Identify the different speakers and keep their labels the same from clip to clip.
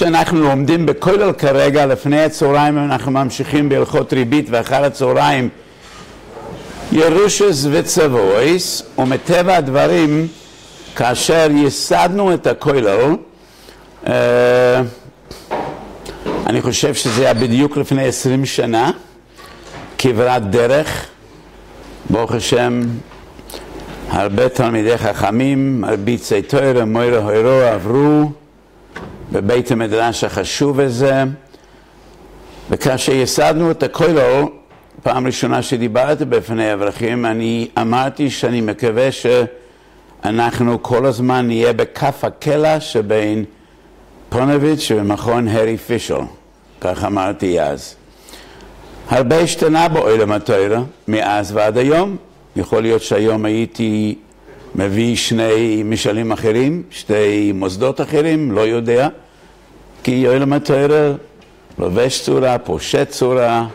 Speaker 1: שאנחנו לומדים בכולל כרגע, לפני הצהריים אנחנו ממשיכים בהלכות ריבית, ואחר הצהריים ירושס וצבויס. ומטבע הדברים, כאשר ייסדנו את הכולל, אני חושב שזה היה בדיוק לפני 20 שנה, כברת דרך, ברוך השם, הרבה תלמידי חכמים, מרביצי תורה, מוירה הוירו עברו בבית המדרש החשוב הזה. וכאשר ייסדנו את הכולל, פעם ראשונה שדיברתי בפני אברכים, אני אמרתי שאני מקווה שאנחנו כל הזמן נהיה בכף הקלע שבין פונוביץ' ומכון הרי פישר, כך אמרתי אז. הרבה השתנה בעולם התורה מאז ועד היום. יכול להיות שהיום הייתי מביא שני משלים אחרים, שתי מוסדות אחרים, לא יודע, כי עולם התורה לובש צורה, פושט צורה,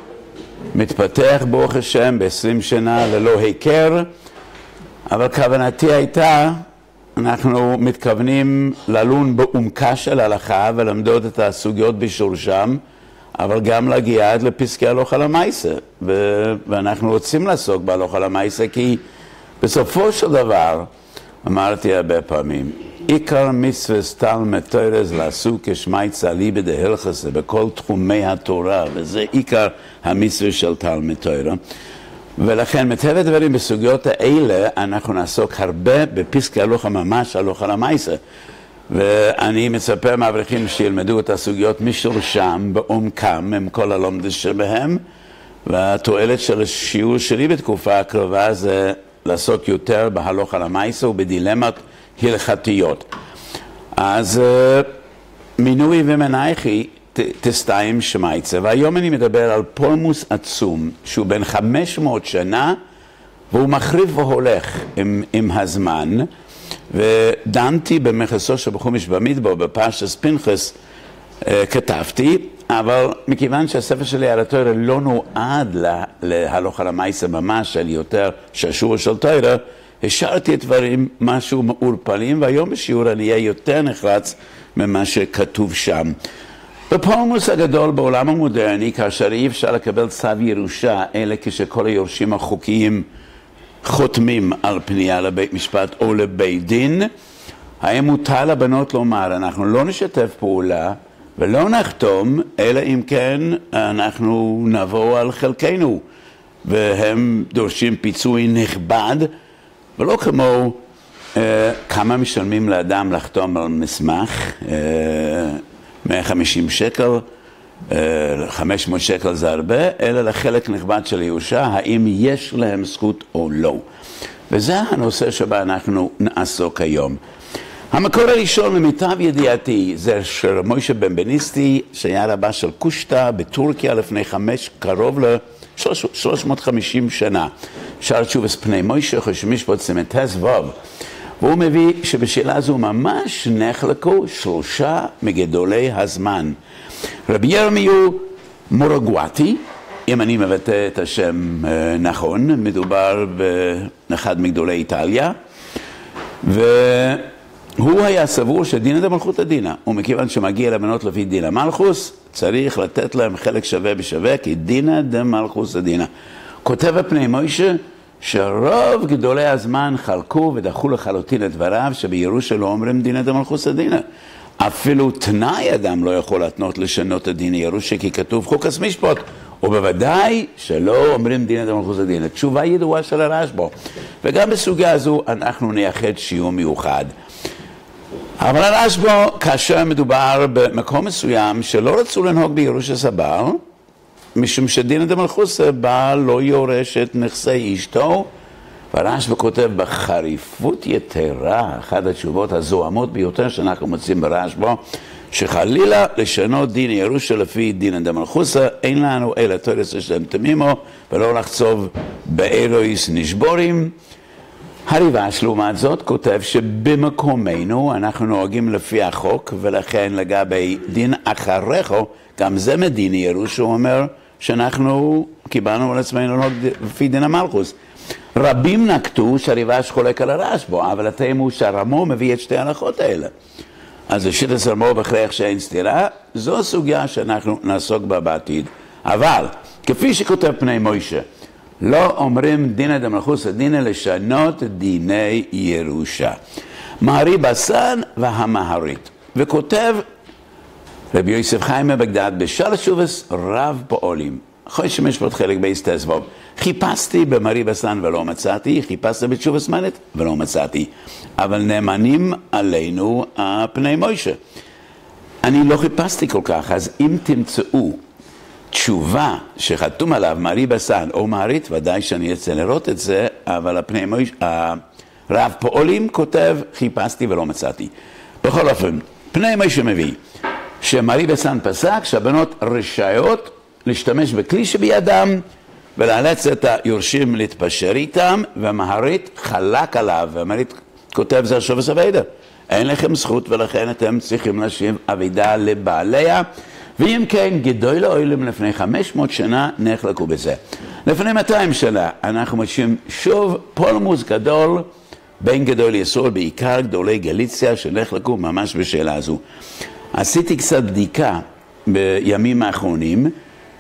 Speaker 1: מתפתח ברוך השם ב-20 שנה ללא היכר. אבל כוונתי הייתה, אנחנו מתכוונים ללון בעומקה של הלכה ולמדוד את הסוגיות בשורשם, אבל גם להגיע עד לפסקי הלכה למעשה, ואנחנו רוצים לעסוק בהלכה למעשה, כי בסופו של דבר, אמרתי הרבה פעמים, עיקר מצווה תלמוד תורה זה לעסוק כשמייצא ליבא דהלכות בכל תחומי התורה, וזה עיקר המצווה של תלמוד תורה. ולכן מטבע הדברים בסוגיות האלה אנחנו נעסוק הרבה בפסקי הלכה ממש, הלכה למעשה. ואני מצפה מאברכים שילמדו את הסוגיות משורשם, בעומקם, עם כל הלומדות שבהם, והתועלת של השיעור שלי בתקופה הקרובה זה לעסוק יותר בהלכה למעשה ובדילמות הלכתיות. אז מינוי ומנייכי תסתיים שמייצה, והיום אני מדבר על פולמוס עצום שהוא בין 500 שנה, והוא מחריף והולך עם הזמן. ודנתי במכסו של בחומש במדבר בפרשת פנחס, כתבתי, אבל מכיוון שהספר שלי על התורה לא נועד להלכה למעשה ממש של יותר ששור של תורה, השארתי את דברים משהו מעורפלים, והיום בשיעור אני אהיה יותר נחרץ ממה שכתוב שם. בפולמוס הגדול בעולם המודרני, כאשר אי אפשר לקבל צו ירושה, אלא כשכל היורשים החוקיים חותמים על פנייה לבית משפט או לבית דין, האם מותר לבנות לומר, אנחנו לא נשתף פעולה ולא נחתום, אלא אם כן אנחנו נבוא על חלקנו, והם דורשים פיצוי נכבד, ולא כמו כמה משלמים לאדם לחתום על מסמך, 150 שקל, 500 שקל זה הרבה, אלא לחלק נכבד של ירושה, האם יש להם זכות או לא. וזה הנושא שבה אנחנו נעסוק היום. המקור הראשון למיטב ידיעתי זה של מוישה בנבנישתי, שהיה רבה של קושטא בטורקיה לפני קרוב ל-350 שנה. שער תשובס פני מוישה חושמיש בו צמתז ווב. והוא מביא שבשאלה הזו ממש נחלקו 3 מגדולי הזמן. רבי ירמיהו מורגואטי, אם אני מבטא את השם נכון, מדובר באחד מגדולי איטליה, והוא היה סבור שדינא דמלכותא דינא, ומכיוון שמגיע לבנות לפי דינא מלכוס, צריך לתת להם חלק שווה בשווה, כי דינא דמלכותא דינא. כותב הפני מוישה שרוב גדולי הזמן חלקו ודחו לחלוטין את דבריו, שבירושה לא אומרים דינא דמלכותא דינא. אפילו תנאי אדם לא יכול להתנות לשנות את דין ירושה, כי כתוב חוקס משפט, ובוודאי שלא אומרים דינא דמלכותא דינא. תשובה ידועה של הרשב"א, וגם בסוגיה הזו אנחנו נייחד שיעור מיוחד. אבל הרשב"א, כאשר מדובר במקום מסוים שלא רצו לנהוג בירושה הבעל, משום שדינא דמלכותא בעל לא יורש את נכסי אשתו, והרשב"א כותב בחריפות יתרה, אחת התשובות הזוהמות ביותר שאנחנו מוצאים ברשב"א, שחלילה לשנות דין ירושה לפי דינא דמלכותא, אין לנו אלא תורס שלם תמימו, ולא לחצוב באירויס נשבורים. הריב"ש לעומת זאת כותב שבמקומנו אנחנו נוהגים לפי החוק, ולכן לגבי דין אחריכו, גם זה מדין ירושה, הוא אומר שאנחנו קיבלנו על עצמנו לנהוג לפי דין המלכות. רבים נקטו שהריב"ש חולק על הרשב"א, אבל התאם הוא שהרמו מביא את שתי ההלכות האלה. אז השיטה סרמו בכרך שאין סתירה, זו סוגיה שאנחנו נעסוק בה בעתיד. אבל, כפי שכותב פני מוישה, לא אומרים דינא דמלכוסא דינא לשנות דיני ירושה. מהרי בסן והמהרית. וכותב רבי יוסף חיים מבגדד בשלוש שובס רב פועלים. אחרי שמשפט חלק בהסתסבוב. חיפשתי במרי בסן ולא מצאתי, חיפשתי בתשובס מנת ולא מצאתי. אבל נאמנים עלינו פני מוישה. אני לא חיפשתי כל כך, אז אם תמצאו תשובה שחתום עליו מרי בסן או מהרית, ודאי שאני אצא לראות את זה, אבל הפני מוישה, הרב פועלים כותב חיפשתי ולא מצאתי. בכל אופן, פני מוישה מביא שמרי בסן פסק שהבנות רשאיות להשתמש בכלי שבידם ולאלץ את היורשים להתפשר איתם, והמהרית חלק עליו, והמהרית כותב זה השובס אבידה. אין לכם זכות ולכן אתם צריכים להשיב אבידה לבעליה, ואם כן גדול לאוילם לפני 500 שנה נחלקו בזה. לפני 200 שנה אנחנו משאים שוב פולמוס גדול בין גדול יסוד, בעיקר גדולי גליציה שנחלקו ממש בשאלה הזו. עשיתי קצת בדיקה בימים האחרונים,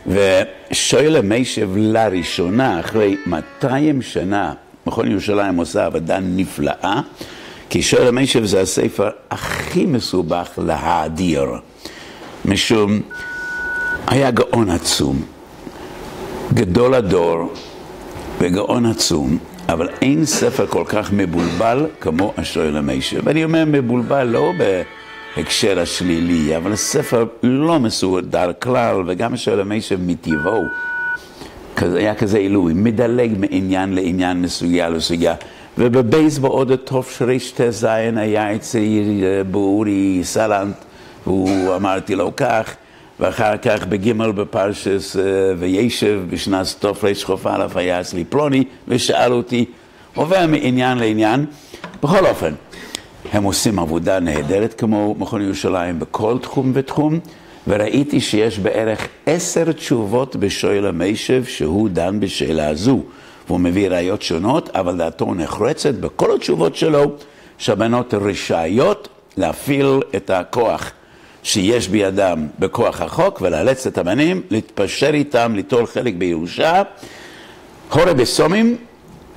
Speaker 1: ושואל מיישב לראשונה אחרי 200 שנה, מכון ירושלים עושה עבודה נפלאה, כי שואל מיישב זה הספר הכי מסובך להאדיר, משום היה גאון עצום, גדול הדור וגאון עצום, אבל אין ספר כל כך מבולבל כמו השואל מיישב. ואני אומר מבולבל לא בהקשר השלילי, אבל הספר לא מסודר כלל, וגם השואל מיישב מטבעו היה כזה עילוי, מדלג מעניין לעניין, מסוגיה לסוגיה. ובבייס בעוד הטוב שריש תזיין היה אצל באורי סלנט, והוא אמרתי לו כך, ואחר כך בגימל בפרשס וישב בשנת טוב ריש חוף א' היה אצלי פלוני, ושאל אותי, עובר מעניין לעניין. בכל אופן, הם עושים עבודה נהדרת כמו מכון ירושלים בכל תחום ותחום, וראיתי שיש בערך 10 תשובות בשואל מיישב שהוא דן בשאלה הזו. והוא מביא ראיות שונות, אבל דעתו נחרצת בכל התשובות שלו, שהבנות רשאיות להפעיל את הכוח שיש בידם בכוח החוק, ולאלץ את הבנים להתפשר איתם, ליטול חלק בירושה. הורה בסומים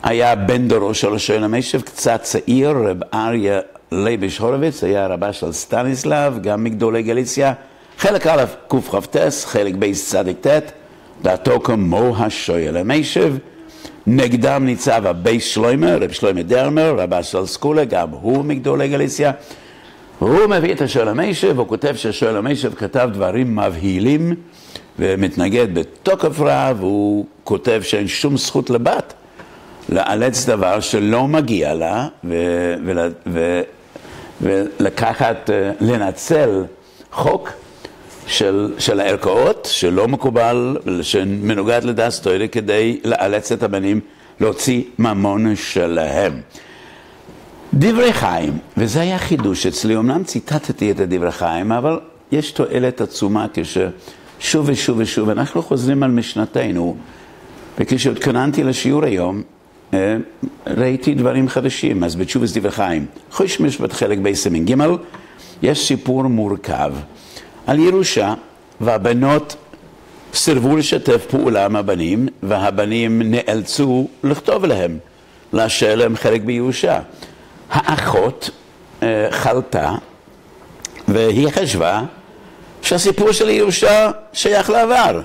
Speaker 1: היה בן דורו של השואל מיישב, קצת צעיר, רב אריה לייבש הורוביץ, היה רבה של סטניסלב, גם מגדולי גליציה. חלק א' קכ"ט, חלק ב' צדיק ט', דעתו כמו השואל מיישב. נגדם ניצב הבייס שלוימר, רב שלוימר דרמר, רבה של סקולה, גם הוא מגדולי גליציה. הוא מביא את השואל מיישב, הוא כותב שהשואל מיישב כתב דברים מבהילים ומתנגד בתוקף רב, והוא כותב שאין שום זכות לבת לאלץ דבר שלא מגיע לה, ולקחת, לנצל חוק של הערכאות שלא מקובל, שמנוגד לדעת תורה, כדי לאלץ את הבנים להוציא ממון שלהם. דברי חיים, וזה היה חידוש אצלי, אמנם ציטטתי את דברי חיים, אבל יש תועלת עצומה כששוב ושוב ושוב אנחנו חוזרים על משנתנו, וכשהתכוננתי לשיעור היום, ראיתי דברים חדשים. אז בתשובס דברי חיים, חוש משפט חלק בסימן ג', יש סיפור מורכב על ירושה, והבנות סירבו לשתף פעולה עם הבנים, והבנים נאלצו לכתוב להם, לאשר להם חלק בירושה. האחות חלתה, והיא חשבה שהסיפור של ירושה שייך לעבר.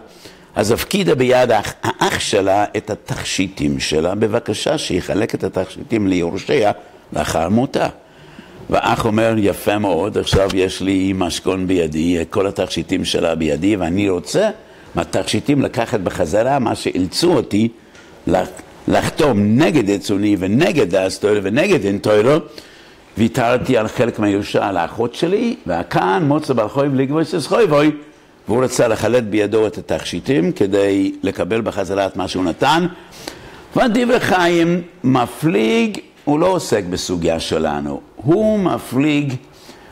Speaker 1: אז הפקידה ביד האח שלה את התכשיטים שלה, בבקשה שיחלק את התכשיטים ליורשיה לאחר מותה. והאח אומר, יפה מאוד, עכשיו יש לי משכון בידי, כל התכשיטים שלה בידי, ואני רוצה מהתכשיטים לקחת בחזרה מה שאילצו אותי לחתום נגד רצוני ונגד דאסתור ונגד אינטוירו, ויתרתי על חלק מהירושה על האחות שלי, וכאן מוצא בלחוי ולגבוי שסחוי בוי, והוא רצה לחלט בידו את התכשיטים כדי לקבל בחזרה את מה שהוא נתן. ודברי חיים מפליג, הוא לא עוסק בסוגיה שלנו, הוא מפליג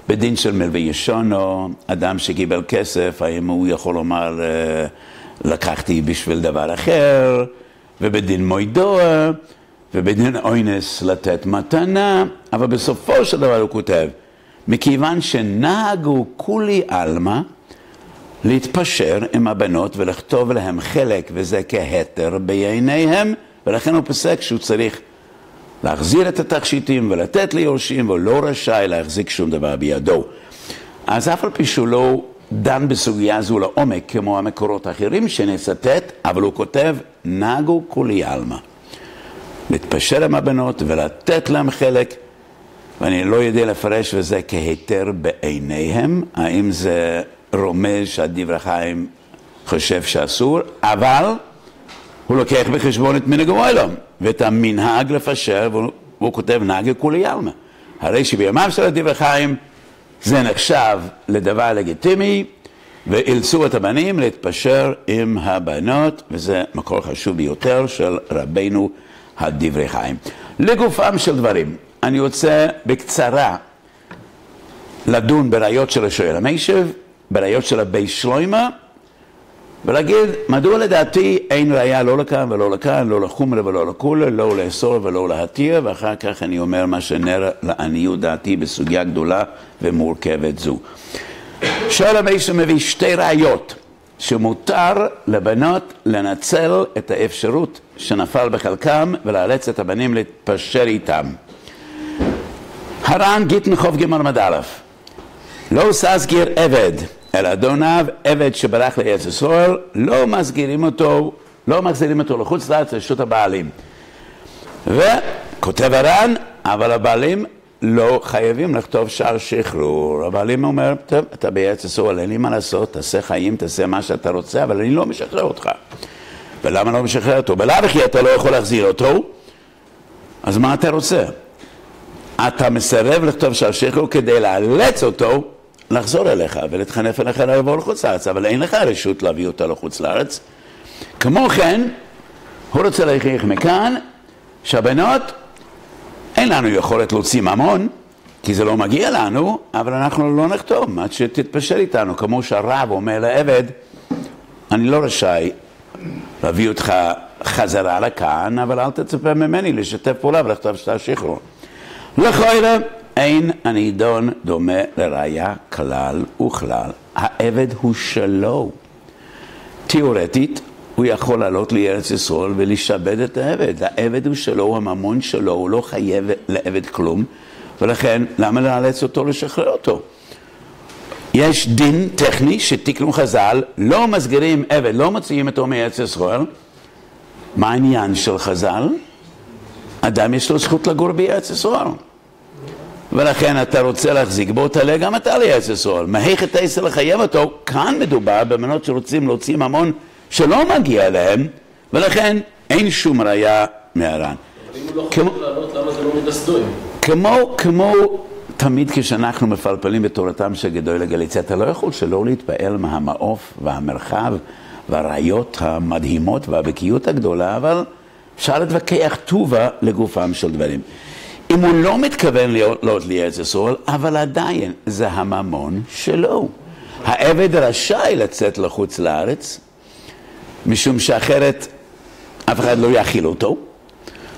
Speaker 1: בדין של מלווה ישונו, אדם שקיבל כסף, האם הוא יכול לומר לקחתי בשביל דבר אחר, ובדין מוידוע, ובדין אוינס לתת מתנה, אבל בסופו של דבר הוא כותב, מכיוון שנהגו כולי אלמה להתפשר עם הבנות ולכתוב להם חלק, וזה כהתר בעיניהם, ולכן הוא פסק שהוא צריך להחזיר את התכשיטים ולתת ליורשים, והוא לא רשאי להחזיק שום דבר בידו. אז אף על פי שהוא לא דן בסוגיה זו לעומק כמו המקורות האחרים שנצטט, אבל הוא כותב, נהגו כולי אלמה להתפשר עם הבנות ולתת להם חלק, ואני לא יודע לפרש וזה כהיתר בעיניהם, האם זה רומז שהדברי חיים חושב שאסור, אבל הוא לוקח בחשבון את מנהג העולם ואת המנהג לפשר, והוא כותב נהגו כולי אלמה. הרי שבימיו של הדברי חיים זה נחשב לדבר לגיטימי, ואילצו את הבנים להתפשר עם הבנות, וזה מקור חשוב ביותר של רבינו הדברי חיים. לגופם של דברים, אני רוצה בקצרה לדון בראיות של השואל המיישב, בראיות של הבי שלוימה, ולהגיד מדוע לדעתי אין ראיה לא לכאן ולא לכאן, לא לחומרה ולא לכולה, לא לאסור ולא להתיר, ואחר כך אני אומר מה שנראה לעניות דעתי בסוגיה גדולה ומורכבת זו. שואל המיישב מביא שתי ראיות שמותר לבנות לנצל את האפשרות שנפל בחלקם ולאלץ את הבנים להתפשר איתם. הר"ן גיטין חוב ג' עמוד א', לא ססגיר עבד אל אדוניו, עבד שברח לארץ ישראל, לא מחזירים אותו לחוץ לארץ לרשות הבעלים. וכותב הר"ן, אבל הבעלים לא חייבים לכתוב שער שחרור. הבעלים אומר, טוב, אתה בארץ ישראל, אין לי מה לעשות, תעשה חיים, תעשה מה שאתה רוצה, אבל אני לא משחרר אותך. ולמה לא משחרר אותו? בלאו הכי אתה לא יכול להחזיר אותו, אז מה אתה רוצה? אתה מסרב לכתוב שער שחרור כדי לאלץ אותו לחזור אליך ולהתחנף אליך לעבור לחוץ לארץ, אבל אין לך רשות להביא אותה לחוץ לארץ. כמו כן, הוא רוצה להכריח מכאן שהבנות, אין לנו יכולת להוציא ממון, כי זה לא מגיע לנו, אבל אנחנו לא נחתום עד שתתפשר איתנו, כמו שהרב אומר לעבד, אני לא רשאי להביא אותך חזרה לכאן, אבל אל תצפה ממני לשתף פעולה ולכתוב שער שחרור. לכאורה, אין הנידון דומה לראיה כלל וכלל. העבד הוא שלו. תיאורטית, הוא יכול לעלות לארץ ישראל ולשעבד את העבד. העבד הוא שלו, הממון שלו, הוא לא חייב לעבד כלום, ולכן למה לאלץ אותו לשחרר אותו? יש דין טכני שתיקנו חז"ל, לא מסגירים עבד, לא מוציאים אותו מארץ ישראל. מה העניין של חז"ל? אדם יש לו זכות לגור בארץ ישראל. ולכן אתה רוצה להחזיק בו, תעלה גם אתה לארץ ישראל. מהיכת תעשה לחייב אותו, כאן מדובר במנות שרוצים להוציא ממון שלא מגיע להם, ולכן אין שום ראיה מהר"ן.
Speaker 2: אבל אם הוא לא יכול לענות, למה זה לא מדסדוים?
Speaker 1: כמו תמיד כשאנחנו מפלפלים בתורתם של גדול הגליציה, אתה לא יכול שלא להתפעל מהמעוף והמרחב והראיות המדהימות והבקיאות הגדולה, אבל אפשר להתווכח טובה לגופם של דברים. אם הוא לא מתכוון לעלות לארץ ישראל, אבל עדיין זה הממון שלו. העבד רשאי לצאת לחוץ לארץ, משום שאחרת אף אחד לא יאכיל אותו.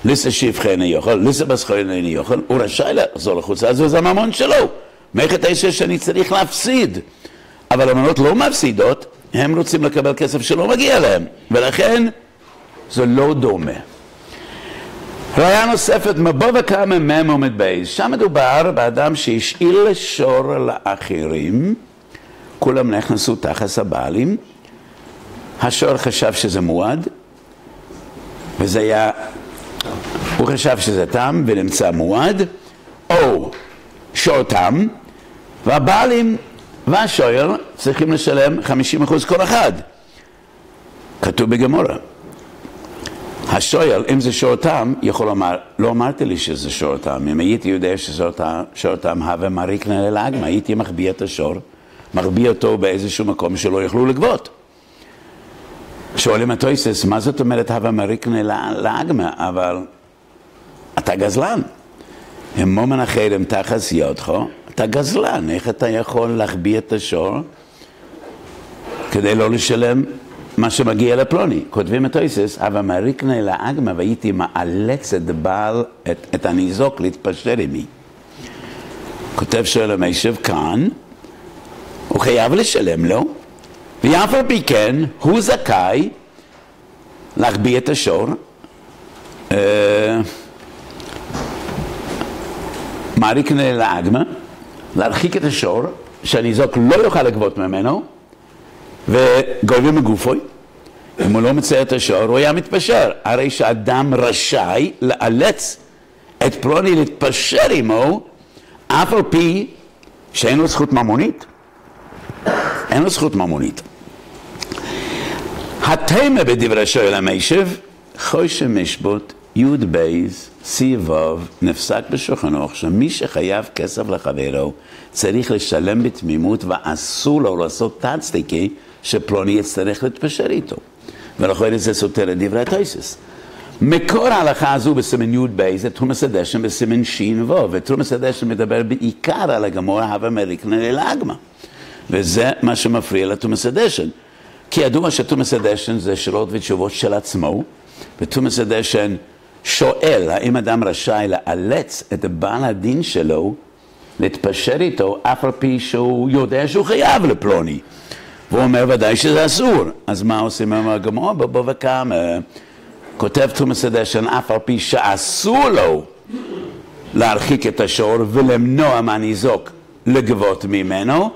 Speaker 1: ליסה שיבחן איני יוכל, ליסה בסחר איני יוכל, הוא רשאי לחזור לחוץ לארץ, וזה הממון שלו. מערכת האישה שאני צריך להפסיד. אבל הממונות לא מפסידות, הם רוצים לקבל כסף שלא מגיע להם, ולכן זה לא דומה. ראיה נוספת, מבוא וכמה מם עומד בייס. שם מדובר באדם שהשאיל שור לאחרים, כולם נכנסו תחת הבעלים, השור חשב שזה מועד, וזה היה, הוא חשב שזה תם ונמצא מועד, או שור תם, והבעלים והשוער צריכים לשלם 50% כל אחד. כתוב בגמורה. השוער, אם זה שור תם, יכול לומר, לא אמרתי לי שזה שור תם. אם הייתי יודע ששור תם הווה מריקנה ללאגמה, הייתי מחביא את השור, מחביא אותו באיזשהו מקום שלא יוכלו לגבות. שואלים התוספות, מה זאת אומרת הווה מריקנה ללאגמה? אבל אתה גזלן. הם מומן אחרים תחת ידך, אתה גזלן. איך אתה יכול להחביא את השור כדי לא לשלם מה שמגיע לפלוני? כותבים את התוספות, הווה מריקנה ללאגמה, והייתי מאלץ את בעל, את הניזוק להתפשר עמי. כותב שואל המיישב כאן, הוא חייב לשלם לו, ואף על פי כן הוא זכאי להחביא את השור, מעריק לאגמה, להרחיק את השור, שהניזוק לא יוכל לגבות ממנו, וגובים מגופוי. אם הוא לא מצייר את השור, הוא היה מתפשר. הרי שאדם רשאי לאלץ את פלוני להתפשר עמו, אף על פי שאין לו זכות ממונית. אין לו זכות ממונית. התמה בדברי שואל המיישב, חושן משפוט, יוד בייז, סי ווב, נפסק בשולחנו, שמי שחייב כסף לחברו צריך לשלם בתמימות ואסור לו לעשות תצדיקה שפלוני יצטרך להתפשר איתו. ולכן זה סותר את דברי תוספות. מקור ההלכה הזו בסימן יוד בייז זה תרומס הדשן בסימן שין ווב, ותרומס הדשן מדבר בעיקר על הגמור הווה מריקנה לאגמה. וזה מה שמפריע לתרומס הדשן. כי ידוע שתרומס הדשן זה שאלות ותשובות של עצמו, ותרומס הדשן שואל האם אדם רשאי לאלץ את בעל הדין שלו להתפשר איתו אף על פי שהוא יודע שהוא חייב לפלוני. והוא אומר ודאי שזה אסור. אז מה עושים עם הגמור? בוא וכמה. כותב תרומס הדשן אף על פי שאסור לו להרחיק את השור ולמנוע מהניזוק לגבות ממנו,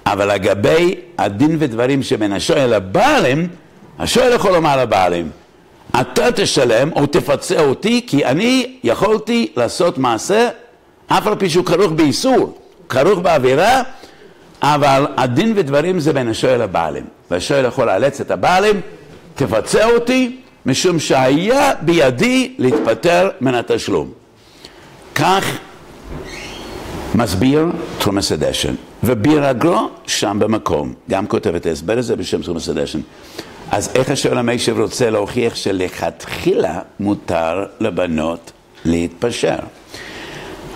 Speaker 1: אבל לגבי הדין ודברים שבין השואל לבעלים, השואל יכול לומר לבעלים, אתה תשלם או תפצה אותי כי אני יכולתי לעשות מעשה אף על פי שהוא כרוך באיסור, כרוך בעבירה, אבל הדין ודברים זה בין השואל לבעלים, והשואל יכול לאלץ את הבעלים, תפצה אותי משום שהיה בידי להתפטר מן התשלום. כך מסביר תרומס הדשן, ובירגלו שם במקום, גם כותב את ההסבר הזה בשם תרומס הדשן. אז איך השואל המיישב רוצה להוכיח שלכתחילה מותר לבנות להתפשר?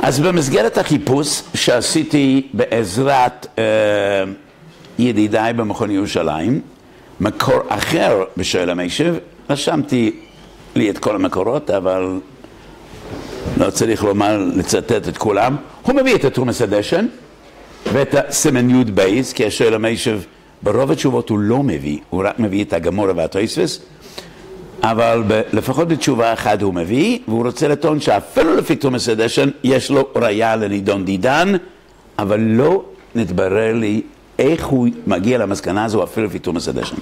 Speaker 1: אז במסגרת החיפוש שעשיתי בעזרת ידידיי במכון ירושלים, מקור אחר בשואל המיישב, רשמתי לי את כל המקורות, אבל לא צריך לומר, לצטט את כולם. הוא מביא את תרומס הדשן ואת הסימן יוד בייז, כי השואל המיישב ברוב התשובות הוא לא מביא, הוא רק מביא את הגמורה והתוספות, אבל לפחות בתשובה אחת הוא מביא, והוא רוצה לטעון שאפילו לפי תרומס הדשן יש לו ראיה לנידון דידן, אבל לא נתברר לי איך הוא מגיע למסקנה הזו אפילו לפי תרומס הדשן.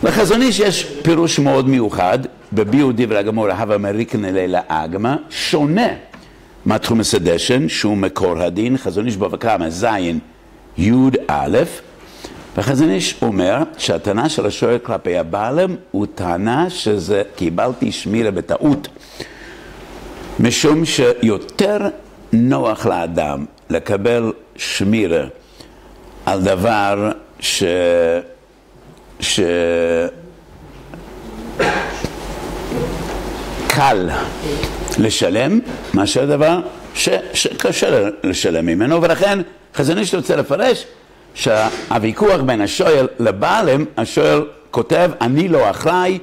Speaker 1: לחזון איש יש פירוש מאוד מיוחד, בביאור דברי הגמורה הווה מריקנה לאגמה, שונה מהתרומס הדשן, שהוא מקור הדין. חזון איש בבא קמא זין יוד א', וחזון איש אומר שהטענה של השואל כלפי הבעלים הוא טענה שזה קיבלתי שמירה בטעות, משום שיותר נוח לאדם לקבל שמירה על דבר קל לשלם, מאשר דבר שקשה לשלם ממנו, ולכן חזון איש רוצה לפרש שהוויכוח בין השואל לבעלים, השואל כותב, אני לא אחראי,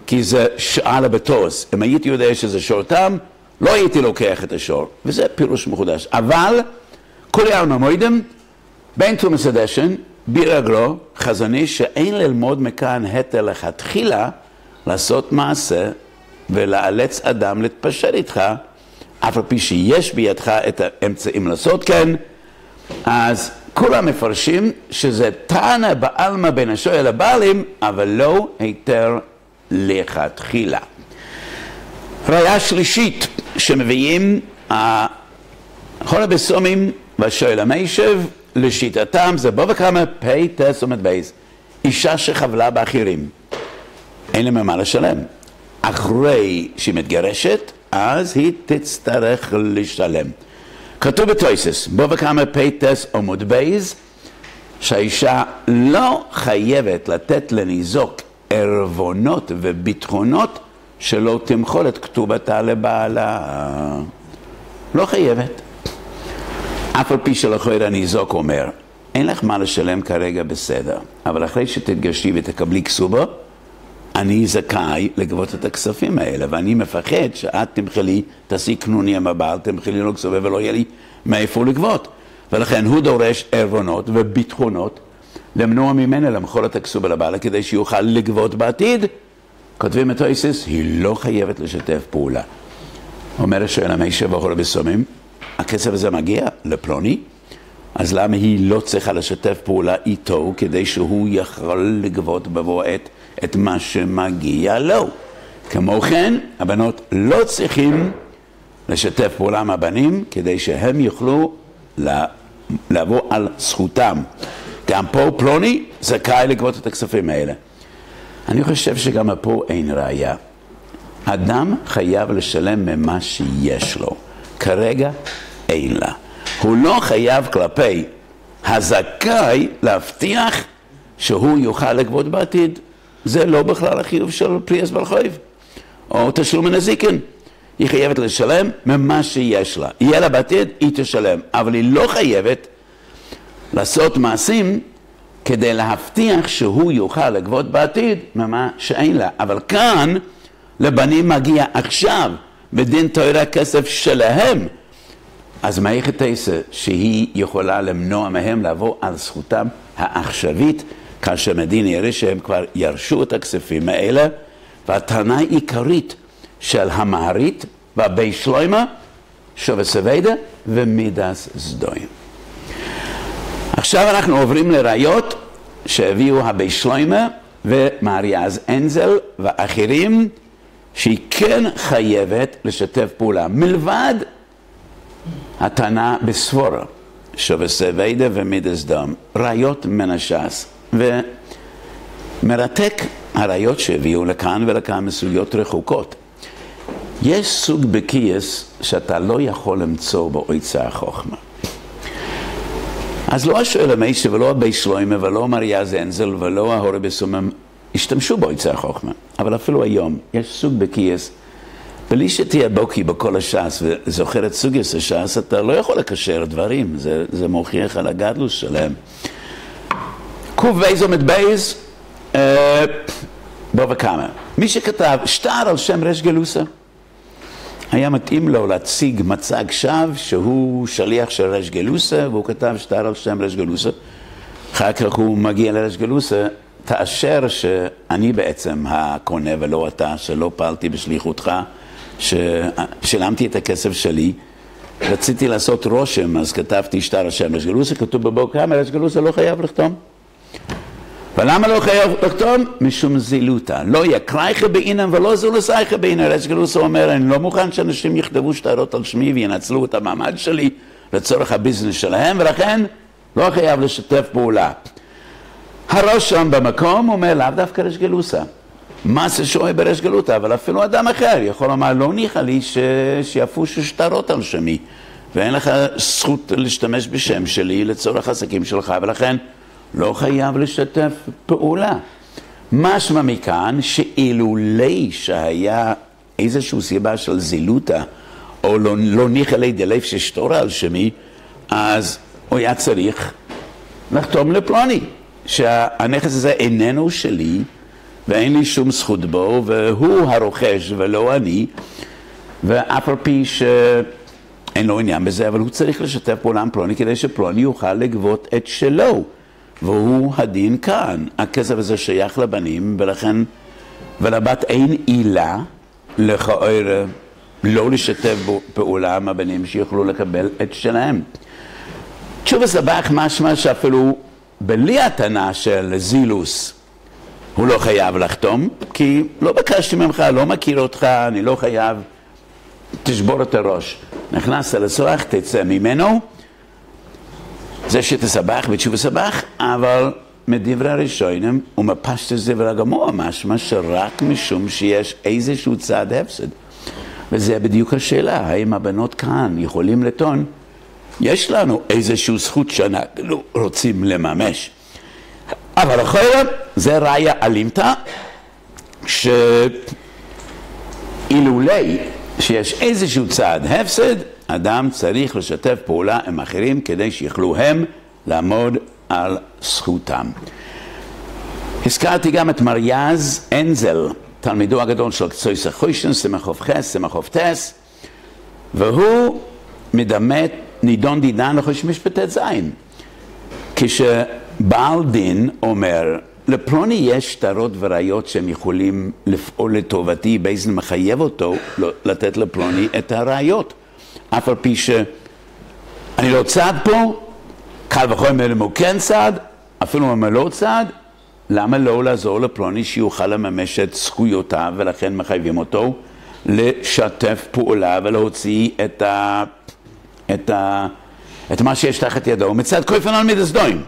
Speaker 1: כי זה שעה לבטוס. אם הייתי יודע שזה שורתם, לא הייתי לוקח את השור. וזה פירוש מחודש. אבל, כולי עלמא מוידם, בין תרומס הדשן, בירגלו, חזון איש, שאין ללמוד מכאן היתר לכתחילה, לעשות מעשה, ולאלץ אדם להתפשר איתך, אף על פי שיש בידך את האמצעים לעשות כן, אז כולם מפרשים שזה טענה בעלמא בין השואל לבעלים, אבל לא היתר לכתחילה. ראיה שלישית שמביאים כל הבסומים והשואל המיישב, לשיטתם זה בבא קמא פי טס עומד בייז. אישה שחבלה באחרים, אין להם מה לשלם. אחרי שהיא מתגרשת, אז היא תצטרך לשלם. כתוב בתוספות, בבא קמא פי טס עמוד בייז, שהאישה לא חייבת לתת לניזוק ערבונות וביטחונות שלא תמחול את כתובתה לבעלה. לא חייבת. אף על פי שלכאורה הניזוק אומר, אין לך מה לשלם כרגע בסדר, אבל אחרי שתתגרשי ותקבלי כסובה, אני זכאי לגבות את הכספים האלה, ואני מפחד שאת תמחלי, תעשי קנוני עם הבעל, תמחלי לו כסובה ולא יהיה לי מאיפה לגבות. ולכן הוא דורש ערבונות וביטחונות למנוע ממנה למכור את הכסובה לבעלה כדי שיוכל לגבות בעתיד. כותבים את אויסס, היא לא חייבת לשתף פעולה. אומר השואל המיישה והורה בסומים, הכסף הזה מגיע לפלוני, אז למה היא לא צריכה לשתף פעולה איתו כדי שהוא יכול לגבות בבוא עת את מה שמגיע לו? כמו כן, הבנות לא צריכים לשתף פעולה עם הבנים כדי שהם יוכלו לעבור על זכותם. גם פה פלוני זכאי לגבות את הכספים האלה. אני חושב שגם פה אין ראיה. אדם חייב לשלם ממה שיש לו. כרגע אין לה. הוא לא חייב כלפי הזכאי להבטיח שהוא יוכל לגבות בעתיד. זה לא בכלל החיוב של פריאס בלחויב. או תשלום הנזיקין. היא חייבת לשלם ממה שיש לה. יהיה לה בעתיד, היא תשלם. אבל היא לא חייבת לעשות מעשים כדי להבטיח שהוא יוכל לגבות בעתיד ממה שאין לה. אבל כאן לבנים מגיע עכשיו בדין תורה כסף שלהם. אז מה איך תעשה שהיא יכולה למנוע מהם לעבור על זכותם העכשווית כאשר מדין יראה שהם כבר ירשו את הכספים האלה? והטענה העיקרית של המהרית והבי שלוימה שווה סווידה ומידס סדויים. עכשיו אנחנו עוברים לראיות שהביאו הבי שלוימה ומריאז אנזל ואחרים שהיא כן חייבת לשתף פעולה מלבד הטענה בסבורה שווה סווידה ומידס סדום. ראיות מן הש"ס ומרתק הראיות שהביאו לכאן ולכאן מסוגיות רחוקות. יש סוג בקייס שאתה לא יכול למצוא באויצה החוכמה. אז לא השואל המיישה ולא הבי שלוימה ולא מריאז אנזל ולא ההורה בסומם השתמשו באויצה החוכמה. אבל אפילו היום יש סוג בקייס, בלי שתהיה בוקי בכל הש"ס וזוכר את סוגיות הש"ס, אתה לא יכול לקשר דברים, זה מוכיח על הגדלוס שלהם. קוב בייז עומד בייז, בוא וכמה. מי שכתב שטר על שם רש גלוסה, היה מתאים לו להציג מצג שווא שהוא שליח של רש גלוסה, והוא כתב שטר על שם רש גלוסה. אחר כך הוא מגיע לרש גלוסה, תאשר שאני בעצם הקונה ולא אתה, שלא פעלתי בשליחותך, ששילמתי את הכסף שלי, רציתי לעשות רושם, אז כתבתי שטר על שם רש גלוסה, כתוב בבוקר, רש גלוסה לא חייב לחתום. ולמה לא חייב לחתום? משום זילותה. לא יקרייך בעינם ולא זולסייך בעינם. רש גלוסה אומר, אני לא מוכן שאנשים יכתבו שטרות על שמי וינצלו את המעמד שלי לצורך הביזנס שלהם, ולכן לא חייב לשתף פעולה. הרושם במקום אומר, לאו דווקא רש גלוסה. מה זה שואי ברש גלותה? אבל אפילו אדם אחר יכול לומר, לא ניחה לי שיפושו שטרות על שמי, ואין לך זכות להשתמש בשם שלי לצורך עסקים שלך, ולכן לא חייב לשתף פעולה. משמע מכאן שאילולי שהיה איזושהי סיבה של זילותה, או לא ניחה לי דלף ששטורה על שמי, אז הוא היה צריך לחתום לפלוני, שהנכס הזה איננו שלי, ואין לי שום זכות בו, והוא הרוכש ולא אני, ואף על פי שאין לו עניין בזה, אבל הוא צריך לשתף פעולה עם פלוני, כדי שפלוני יוכל לגבות את שלו. והוא הדין כאן. הכסף הזה שייך לבנים, ולבת אין עילה לכאורה לא לשתף פעולה עם הבנים שיוכלו לקבל את שלהם. תשובה סבח משמע שאפילו בלי הטענה של זילוס הוא לא חייב לחתום, כי לא בקשתי ממך, לא מכיר אותך, אני לא חייב, תשבור את הראש. נכנסת לצורך, תצא ממנו, זה שתסבח ותשובה סבח, אבל מדברי הראשונים ומפשט זה ולגמור משמע שרק משום שיש איזשהו צעד הפסד. וזה בדיוק השאלה, האם הבנות כאן יכולים לטעון, יש לנו איזשהו זכות שאנחנו רוצים לממש. אבל אחרת זה ראיה אלימתא, שאילולי שיש איזשהו צעד הפסד, אדם צריך לשתף פעולה עם אחרים כדי שיוכלו הם לעמוד על זכותם. הזכרתי גם את מריאז אנזל, תלמידו הגדול של קצויס החוישן, סמך חופכס, סמך חופטס, והוא מדמת נידון דידן לחוש משפטי זין. כשבעל דין אומר, לפלוני יש שטרות וראיות שהם יכולים לפעול לטובתי, בייזן מחייב אותו לתת לפלוני את הראיות. אף על פי שאני לא צד פה, קל וחומר אם הוא כן צד, אפילו אם הוא לא צד, למה לא לעזור לפלוני שיוכל לממש את זכויותיו, ולכן מחייבים אותו לשתף פעולה ולהוציא את מה שיש תחת ידו מצד קויפן על מידס דוים.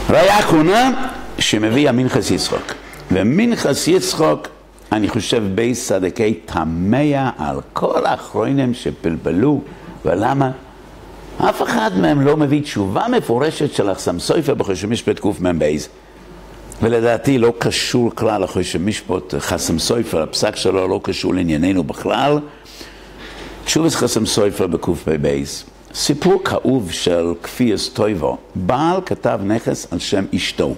Speaker 1: ראיה אחרונה שמביא המנחס יצחוק, ומנחס יצחוק אני חושב בייס צדקי תמיה על כל האחרונים שפלפלו, ולמה אף אחד מהם לא מביא תשובה מפורשת של החסם סופר בחושן משפט קוף מהם בייס, ולדעתי לא קשור כלל לחושן משפט חסם סופר, הפסק שלו לא קשור לענייננו בכלל. תשובת חסם סופר בקוף בייס, סיפור כאוב של כפיס טויבו. בעל כתב נכס על שם אשתו,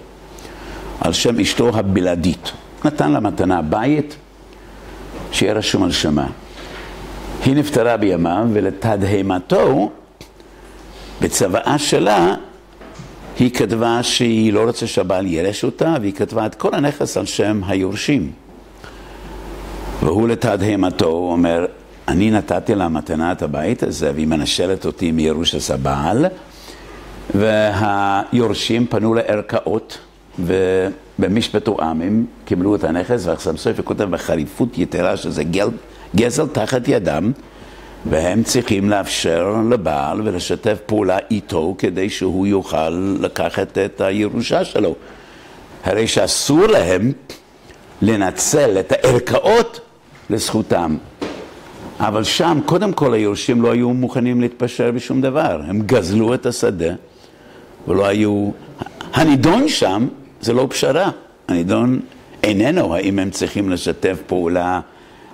Speaker 1: על שם אשתו הבלעדית, נתן לה מתנה בית שיהיה רשום על שמה. היא נפטרה בימיו, ולתדהמתו בצוואה שלה היא כתבה שהיא לא רוצה שהבעל ירש אותה, והיא כתבה את כל הנכס על שם היורשים. והוא לתדהמתו אומר, אני נתתי לה מתנה את הבית הזה, והיא מנשלת אותי מירוש הבעל, והיורשים פנו לערכאות, ובמשפט עמים קיבלו את הנכס, והחסם סופר כותב בחריפות יתרה שזה גזל תחת ידם, והם צריכים לאפשר לבעל ולשתף פעולה איתו כדי שהוא יוכל לקחת את הירושה שלו. הרי שאסור להם לנצל את הערכאות לזכותם. אבל שם קודם כל היורשים לא היו מוכנים להתפשר בשום דבר. הם גזלו את השדה ולא היו... הנידון שם זה לא פשרה. הנידון איננו האם הם צריכים לשתף פעולה,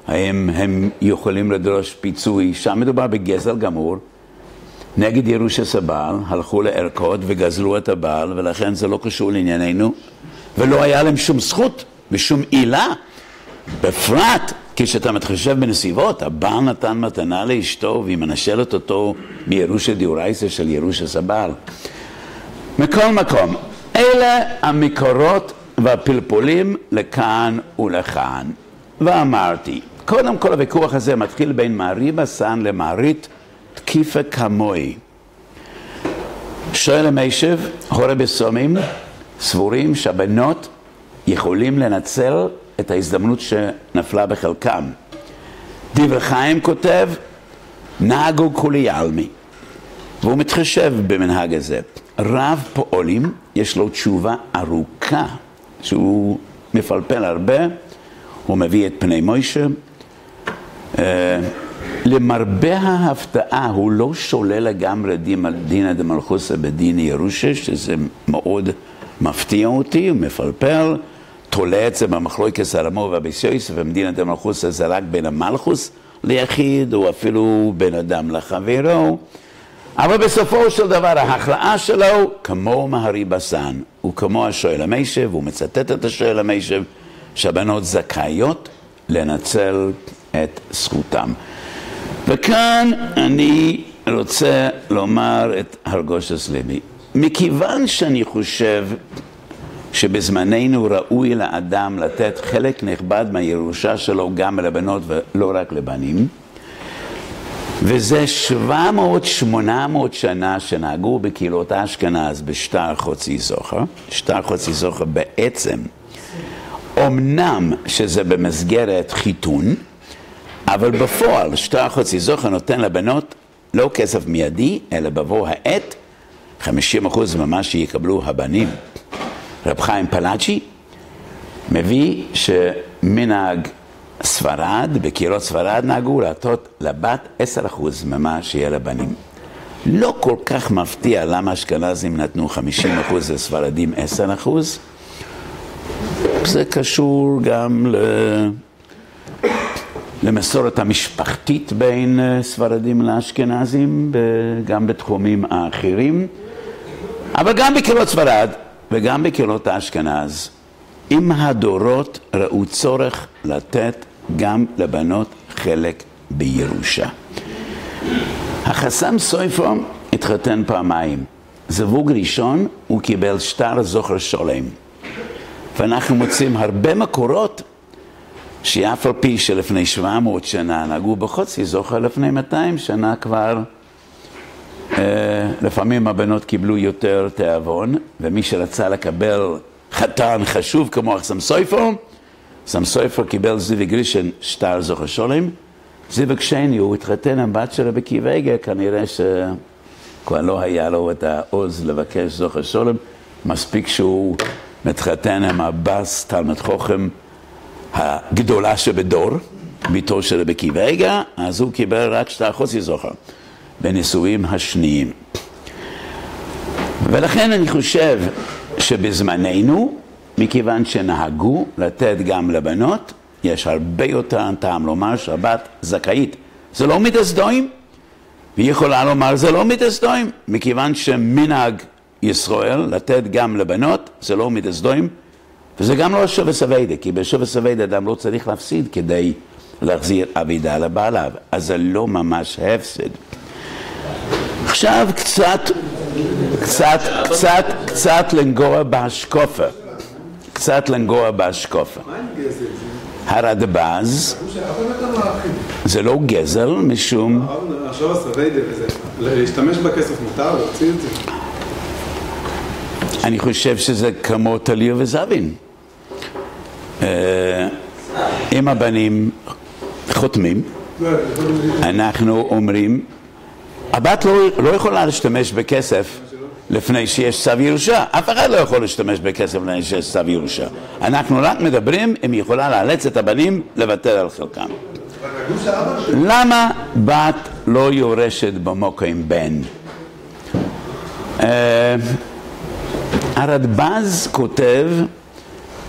Speaker 1: האם הם יכולים לדרוש פיצוי. שם מדובר בגזל גמור נגד ירוש הבעל, הלכו לערכות וגזלו את הבעל, ולכן זה לא קשור לענייננו, ולא היה להם שום זכות ושום עילה. בפרט כשאתה מתחשב בנסיבות, הבעל נתן מתנה לאשתו והיא מנשלת אותו מירוש דיורייסה של ירוש הבעל. מכל מקום, אלה המקורות והפלפולים לכאן ולכאן. ואמרתי, קודם כל הוויכוח הזה מתחיל בין מערי בסן למערית תקיפה כמוי. שואל המיישב, הורה בסומים, סבורים שהבנות יכולים לנצל את ההזדמנות שנפלה בחלקם. דברי חיים כותב, נהגו כולי ילמי. והוא מתחשב במנהג הזה. רב פועלים, יש לו תשובה ארוכה, שהוא מפלפל הרבה, הוא מביא את פני מוישה. למרבה ההפתעה, הוא לא שולל לגמרי דינא דמלכוסא בדין ירושה, שזה מאוד מפתיע אותי, הוא מפלפל, תולה את זה במחלוקת הרמו והבייס יוסף, ומדינא דמלכוסא זה רק בין המלכוס ליחיד, או אפילו בין אדם לחברו. אבל בסופו של דבר ההכרעה שלו כמו מהרי בסן, הוא כמו השואל המיישב, הוא מצטט את השואל המיישב, שהבנות זכאיות לנצל את זכותם. וכאן אני רוצה לומר את הרגושת ליבי. מכיוון שאני חושב שבזמננו ראוי לאדם לתת חלק נכבד מהירושה שלו גם לבנות ולא רק לבנים, וזה 700-800 שנה שנהגו בקהילות אשכנז בשטר חוצי זוכר. שטר חוצי זוכר בעצם, אמנם שזה במסגרת חיתון, אבל בפועל שטר חוצי זוכר נותן לבנות לא כסף מיידי, אלא בבוא העת 50% ממה שיקבלו הבנים. רב חיים פלאצ'י מביא שמנהג ספרד, בקהילות ספרד נהגו לתת לבת 10% ממה שיהיה לבנים. לא כל כך מפתיע למה אשכנזים נתנו 50% לספרדים 10%. זה קשור גם למסורת המשפחתית בין ספרדים לאשכנזים, גם בתחומים האחרים. אבל גם בקהילות ספרד וגם בקהילות האשכנז, עם הדורות ראו צורך לתת גם לבנות חלק בירושה. החסם סופר התחתן פעמיים. זוג ראשון הוא קיבל שטר זוכר שולם. ואנחנו מוצאים הרבה מקורות שאף על פי שלפני 700 שנה נהגו בחוצי זוכר, לפני 200 שנה כבר לפעמים הבנות קיבלו יותר תיאבון, ומי שרצה לקבל חתן חשוב כמו החסם סופר קיבל זיו גרישן שטר זוכר שולם. זיו שני הוא התחתן עם בת של רבי עקיבא איגר, כנראה שכבר לא היה לו את העוז לבקש זוכר שולם, מספיק שהוא מתחתן עם הבס תלמיד חוכם הגדולה שבדור, ביתו של רבי עקיבא איגר, אז הוא קיבל רק שטר חצי זוכר בנישואים השניים. ולכן אני חושב שבזמננו, מכיוון שנהגו לתת גם לבנות, יש הרבה יותר טעם לומר שהבת זכאית. זה לא מידס דוים, והיא יכולה לומר זה לא מידס דוים, מכיוון שמנהג ישראל לתת גם לבנות, זה לא מידס דוים, וזה גם לא שווה סווידה, כי בשווה סווידה אדם לא צריך להפסיד כדי להחזיר אבידה לבעליו, אז זה לא ממש הפסד. עכשיו קצת לנגוע בהשקופה. הרדב"ז זה לא גזל משום...
Speaker 3: עכשיו הסווידה וזה, להשתמש בכסף מותר, להוציא את זה?
Speaker 1: אני חושב שזה כמו טליה וזבין. אם הבנים חותמים, אנחנו אומרים, הבת לא יכולה להשתמש בכסף לפני שיש צו ירושה. אף אחד לא יכול להשתמש בכסף לפני שיש צו ירושה. אנחנו רק מדברים אם היא יכולה לאלץ את הבנים לוותר על חלקם. למה בת לא יורשת במוקרים בן? הרדב"ז כותב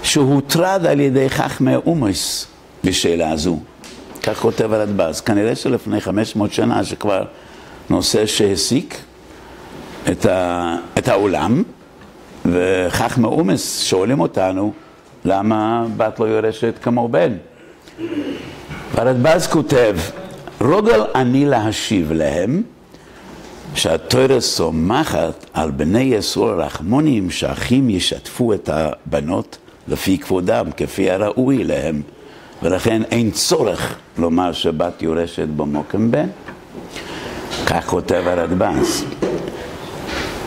Speaker 1: שהוא הוטרד על ידי חכמי אומוס בשאלה הזו. כך כותב הרדב"ז. כנראה שלפני 500 שנה שכבר נושא שהסיק את העולם, וחכמי אומוס שואלים אותנו למה בת לא יורשת כמו בן. והרדב"ז כותב, רוגל אני להשיב להם שהתורה סומכת על בני ישראל רחמונים שאחים ישתפו את הבנות לפי כבודם, כפי הראוי להם, ולכן אין צורך לומר שבת יורשת במוקם בן. כך כותב הרדב"ז.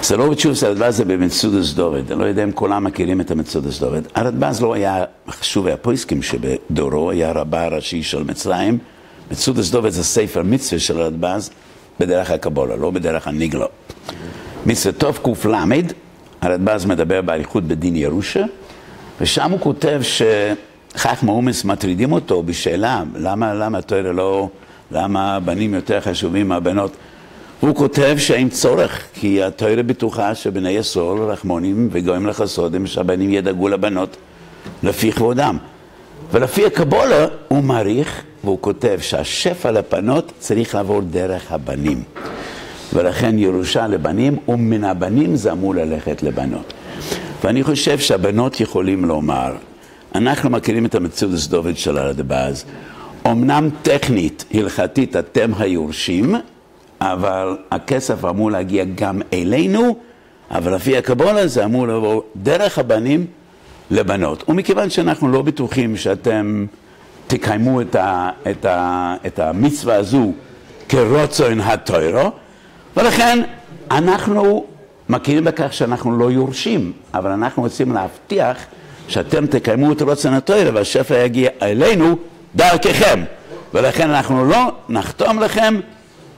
Speaker 1: זה לא בתשובה, הרדב"ז זה במצודס דוד. אני לא יודע אם כולם מכירים את המצודס דוד. הרדב"ז לא היה חשוב הפויסקים שבדורו, היה רבה הראשי של מצרים. מצודס דוד זה ספר מצווה של הרדב"ז בדרך הקבולה, לא בדרך הניגלה. מצווה טוב קוף למד, הרדב"ז מדבר באריכות בדין ירושה, ושם הוא כותב שחכמי אומוס מטרידים אותו בשאלה, למה התורה לא, למה הבנים יותר חשובים מהבנות? הוא כותב שאין צורך, כי התורה בטוחה שבני ישראל רחמונים וגויים לחסודים, שהבנים ידאגו לבנות לפי כבודם. ולפי הקבולה הוא מעריך, והוא כותב שהשפע לבנות צריך לעבור דרך הבנים. ולכן ירושה לבנים, ומן הבנים זה אמור ללכת לבנות. ואני חושב שהבנות יכולים לומר, אנחנו מכירים את המצודס דוד של הרדב"ז, אמנם טכנית, הלכתית, אתם היורשים, אבל הכסף אמור להגיע גם אלינו, אבל לפי הקבולה זה אמור לעבור דרך הבנים לבנות. ומכיוון שאנחנו לא בטוחים שאתם תקיימו את המצווה הזו כרצון התורה, ולכן אנחנו מכירים בכך שאנחנו לא יורשים, אבל אנחנו רוצים להבטיח שאתם תקיימו את רצון התורה והשפע יגיע אלינו דרככם. ולכן אנחנו לא נחתום לכם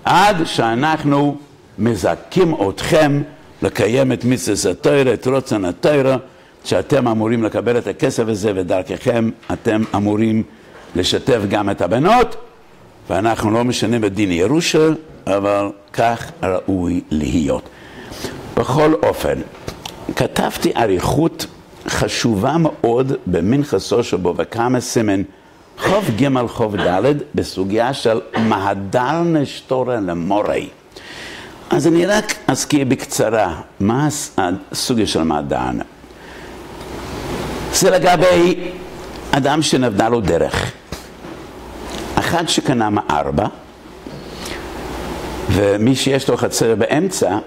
Speaker 1: עד שאנחנו מזכים אתכם לקיים את מצוות התורה, את רצון התורה, שאתם אמורים לקבל את הכסף הזה, ודרככם אתם אמורים לשתף גם את הבנות, ואנחנו לא משנים בדין ירושה, אבל כך ראוי להיות. בכל אופן, כתבתי אריכות חשובה מאוד במנחסו שבו וכמה סימן חוב ג' חוב ד' בסוגיה של מהדר נשתורה למורי. אז אני רק אזכיר בקצרה מה הסוגיה של מהדר. זה לגבי אדם שנבדה לו דרך. אחד שקנה מארבע, ומי שיש לו חצר באמצע,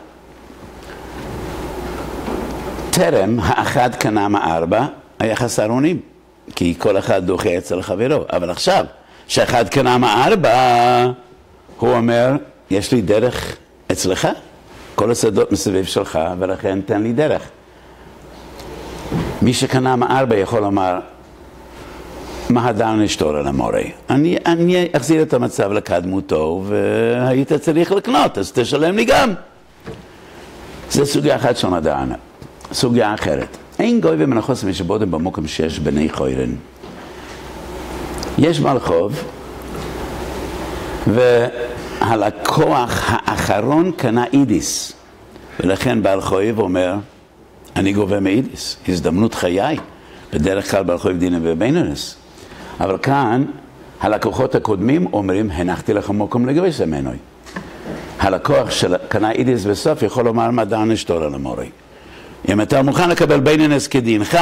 Speaker 1: טרם האחד קנה מארבע, היה חסר אונים, כי כל אחד דוחה אצל חברו. אבל עכשיו, שאחד קנה מארבע, הוא אומר, יש לי דרך אצלך, כל השדות מסביב שלך, ולכן תן לי דרך. מי שקנה מארבע יכול לומר, מה הדר נשתור על המורי? אני אחזיר את המצב לקדמותו, והיית צריך לקנות, אז תשלם לי גם. זה סוגיה אחת של מדענה. סוגיה אחרת. אין גוי ומנחוס משבודם במוקם 6 בני חוירן. יש מלחוב, והלקוח האחרון קנה אידיס. ולכן בעל חויב אומר, אני גובה מאידיס, הזדמנות חיי. בדרך כלל בעל חויב דינא ובינונס. אבל כאן, הלקוחות הקודמים אומרים, הנחתי לך מוקם לגבי ממנו. הלקוח שקנה אידיס בסוף יכול לומר, מה דען נשתור על המורי. אם אתה מוכן לקבל בינונס כדינך,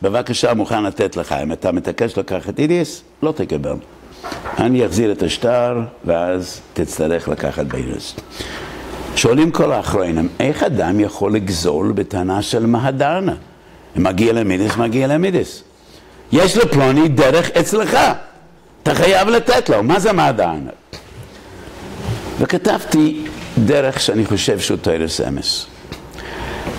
Speaker 1: בבקשה מוכן לתת לך. אם אתה מתעקש לקחת אידיס, לא תקבל. אני אחזיר את השטר, ואז תצטרך לקחת בינונס. שואלים כל האחרונים, איך אדם יכול לגזול בטענה של מהדרנה? אם מגיע למידיס, מגיע למידיס. יש לפלוני דרך אצלך. אתה חייב לתת לו. מה זה מהדרנה? וכתבתי דרך שאני חושב שהוא תוירס אמס.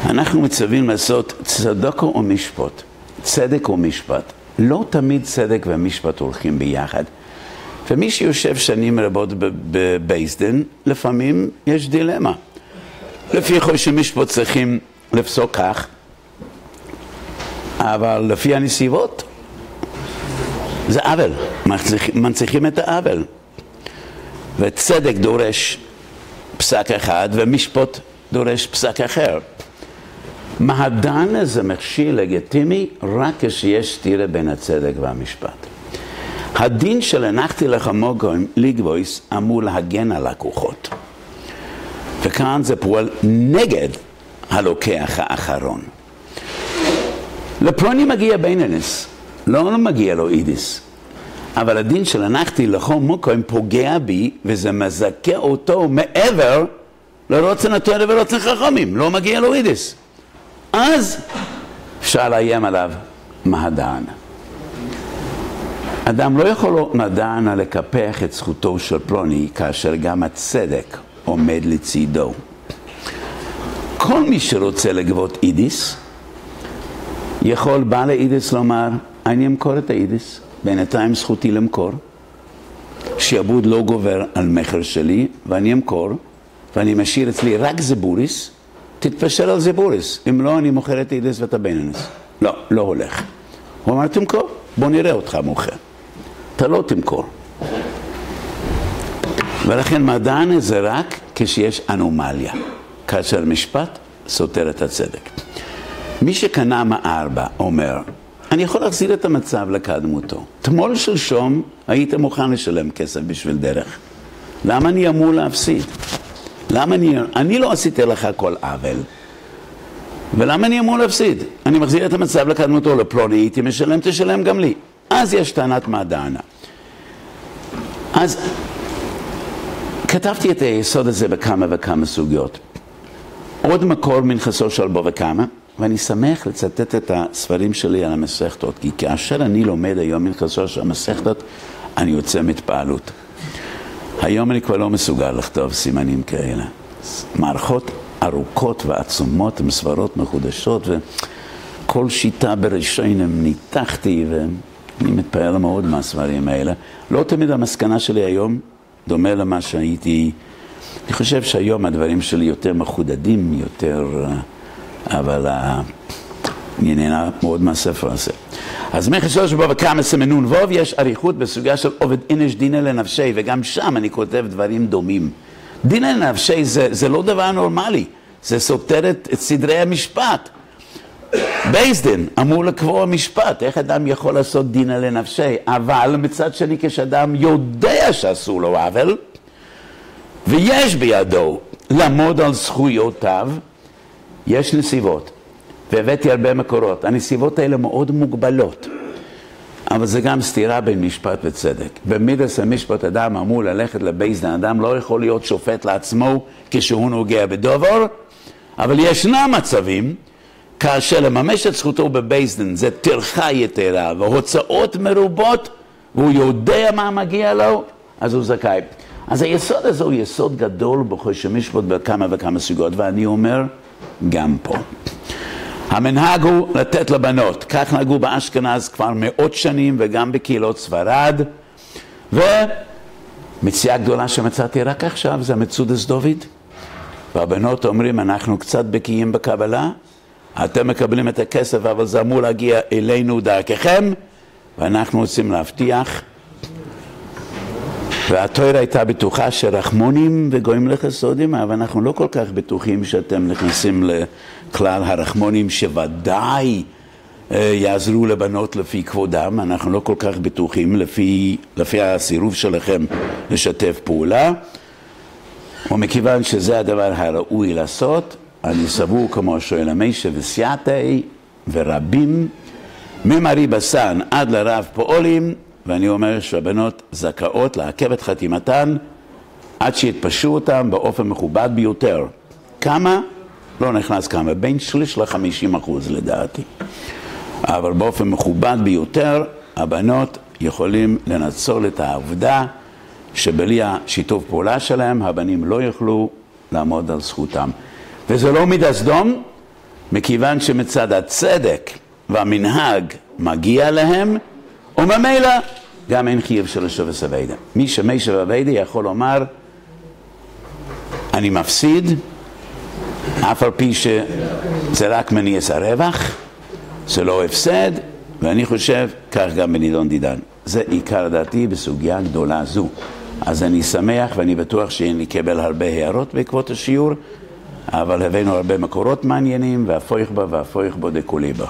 Speaker 1: אנחנו מצווים לעשות צדקו ומשפט. צדק ומשפט. לא תמיד צדק ומשפט הולכים ביחד. ומי שיושב שנים רבות בבייסדין, לפעמים יש דילמה. לפי חושי משפט צריכים לפסוק כך, אבל לפי הנסיבות, זה עוול. מנציחים את העוול. וצדק דורש פסק אחד, ומשפט דורש פסק אחר. מהדרנה זה מכשיר לגיטימי רק כשיש סתירה בין הצדק והמשפט. הדין של הנחתי לך מוקם לגבוס אמור להגן על לקוחות. וכאן זה פועל נגד הלוקח האחרון. לפלוני מגיע בינונס, לא מגיע לו אידיס. אבל הדין של הנחתי לך מוקם פוגע בי, וזה מזכה אותו מעבר לרוצן התורה ורוצן חכמים. לא מגיע לו אידיס. אז אפשר לאיים עליו מהדרנה. אדם לא יכול מהדרנה לקפח את זכותו של פלוני כאשר גם הצדק עומד לצידו. כל מי שרוצה לגבות אידיס, יכול בעל האידיס לומר, אני אמכור את האידיס, בינתיים זכותי למכור. שיעבוד לא גובר על מחר שלי, ואני אמכור, ואני משאיר אצלי רק זבוריס, תתפשר על זבוריס. אם לא, אני מוכר את האידיס ואת הבינונס. לא, לא הולך. הוא אמר, תמכור, בוא נראה אותך מוכר. אתה לא תמכור. ולכן מדענה זה רק כשיש אנומליה. כאשר משפט סותר את הצדק. מי שקנה מארבע אומר, אני יכול להחזיר את המצב לקדמותו. תמול שלשום היית מוכן לשלם כסף בשביל דרך. למה אני אמור להפסיד? למה אני לא עשיתי לך כל עוול. ולמה אני אמור להפסיד? אני מחזיר את המצב לקדמותו לפלוני, הייתי משלם, תשלם גם לי. אז יש טענת מדענה. אז כתבתי את היסוד הזה בכמה וכמה סוגיות. עוד מקור מנחסו של בו וכמה, ואני שמח לצטט את הספרים שלי על המסכתות, כי כאשר אני לומד היום מנחסו של המסכתות, אני יוצא מתפעלות. היום אני כבר לא מסוגל לכתוב סימנים כאלה. מערכות ארוכות ועצומות, עם סברות מחודשות, וכל שיטה בראשונים ניתחתי, ואני מתפעל מאוד מהספרים האלה. לא תמיד המסקנה שלי היום דומה למה שהייתי. אני חושב שהיום הדברים שלי יותר מחודדים, יותר, אבל אני נהנה מאוד מהספר הזה. אז מחשוב שבו וכמה סמנון ווב יש עריכות בסוגיה של עובד אינש דינא לנפשי, וגם שם אני כותב דברים דומים. דינא לנפשי זה לא דבר נורמלי, זה סותר את סדרי המשפט. בייסדין אמור לקבוע משפט, איך אדם יכול לעשות דינא לנפשי, אבל מצד שני כשאדם יודע שאסור לו עוול, ויש בידו לעמוד על זכויותיו, יש נסיבות. והבאתי הרבה מקורות. הנסיבות האלה מאוד מוגבלות. אבל זה גם סתירה בין משפט וצדק. במידס המשפט אדם אמור ללכת לבייס דין, אדם לא יכול להיות שופט לעצמו כשהוא נוגע בדובר, אבל ישנם מצבים כאשר לממש את זכותו בבייס דין זה טרחה יתרה והוצאות מרובות והוא יודע מה מגיע לו, אז הוא זכאי. אז היסוד הזה הוא יסוד גדול בחושן משפט בכמה וכמה סוגות, ואני אומר גם פה. המנהג הוא לתת לבנות, כך נהגו באשכנז כבר מאות שנים וגם בקהילות ספרד, ומציאה גדולה שמצאתי רק עכשיו זה מצודס דוד, והבנות אומרים אנחנו קצת בקיאים בקבלה, אתם מקבלים את הכסף אבל זה אמור להגיע אלינו דרככם, ואנחנו רוצים להבטיח, והתורה הייתה בטוחה שרחמונים וגויים לחסודים, אבל אנחנו לא כל כך בטוחים שאתם נכנסים לכלל הרחמונים שוודאי יעזרו לבנות לפי כבודם, אנחנו לא כל כך בטוחים לפי הסירוב שלכם לשתף פעולה, ומכיוון שזה הדבר הראוי לעשות, אני סבור כמו שואל המשה וסייעתי ורבים, ממרי בסן עד לרב פועלים, ואני אומר שהבנות זכאות לעכב את חתימתן עד שיתפשו אותם באופן מכובד ביותר. כמה? לא נכנס כמה, בין 30% ל-50% לדעתי. אבל באופן מכובד ביותר, הבנות יכולים לנצול את העובדה שבלי השיתוף פעולה שלהם, הבנים לא יוכלו לעמוד על זכותם. וזה לא מידת סדום, מכיוון שמצד הצדק והמנהג מגיע להם, וממילא גם אין חייב של השבס אביידה. מי שמשב אביידה יכול לומר, אני מפסיד, אף על פי שזה רק מניעס הרווח, זה לא הפסד, ואני חושב, כך גם בנידון דידן. זה עיקר דעתי בסוגיה גדולה זו. אז אני שמח ואני בטוח שאני אקבל הרבה הערות בעקבות השיעור, אבל הבאנו הרבה מקורות מעניינים, והפויך בה והפויך בו דקולי בה.